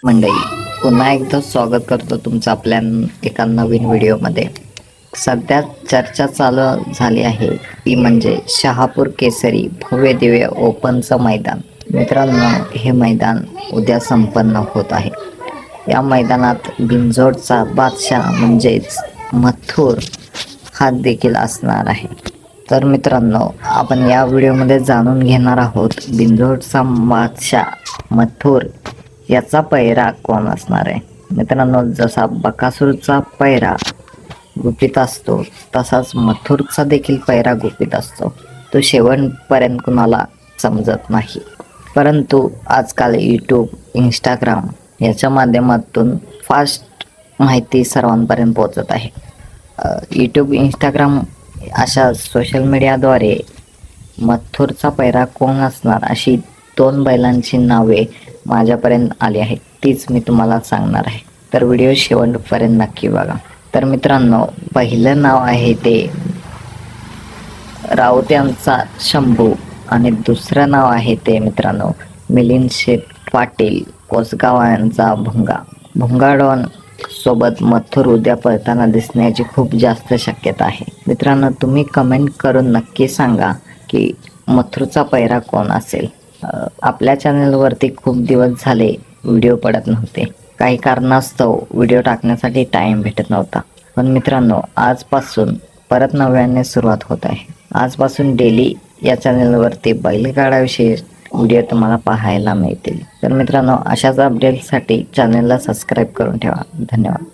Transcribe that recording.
मंडळी, पुन्हा एकदा स्वागत करतो तुमचं आपल्या एका नवीन व्हिडिओमध्ये. सध्या चर्चा चालू झाली आहे ती म्हणजे शहापूर केसरी भव्य दिव्य ओपनचं मैदान. मित्रांनो, हे मैदान उद्या संपन्न होत आहे. या मैदानात बिंजोडचा बादशाह म्हणजेच मथुर हा देखील असणार आहे. तर मित्रांनो, आपण या व्हिडिओमध्ये जाणून घेणार आहोत बिंजोडचा बादशाह मथुर याचा पैरा कोण असणार आहे. मित्रांनो, जसा बकासूरचा पैरा गुपित असतो तसाच मथुरचा देखील पैरा गुपित असतो. तो शेवटपर्यंत कुणाला समजत नाही. परंतु आजकाल यूट्यूब, इंस्टाग्राम याच्या माध्यमातून फास्ट माहिती सर्वांपर्यंत पोहोचत आहे. यूट्यूब, इंस्टाग्राम अशा सोशल मीडियाद्वारे मथुरचा पैरा कोण असणार अशी 2 बैलांची नावे माझ्यापर्यंत आली आहेत. तीच मी तुम्हाला सांगणार आहे. तर व्हिडिओ शेवटपर्यंत नक्की बघा. तर मित्रांनो, पहिलं नाव आहे ते राऊत्यांचा शंभू आणि दुसरं नाव आहे ते मित्रांनो मिलिंद शेठ पाटील कोसगाव यांचा भुंगा. भुंगाडॉन सोबत मथुर उद्या पळताना दिसण्याची खूप जास्त शक्यता आहे. मित्रांनो, तुम्ही कमेंट करून नक्की सांगा की मथुरचा पैरा कोण असेल. आपल्या चॅनलवरती खूप दिवस झाले व्हिडिओ पडत नव्हते. काही कारणास्तव व्हिडिओ टाकण्यासाठी टाईम भेटत नव्हता. पण मित्रांनो, आजपासून परत नव्याने सुरुवात होत आहे. आजपासून डेली या चॅनलवरती बैलगाडाविषयी व्हिडिओ तुम्हाला पाहायला मिळतील. तर मित्रांनो, अशाच अपडेटसाठी चॅनलला सबस्क्राईब करून ठेवा. धन्यवाद.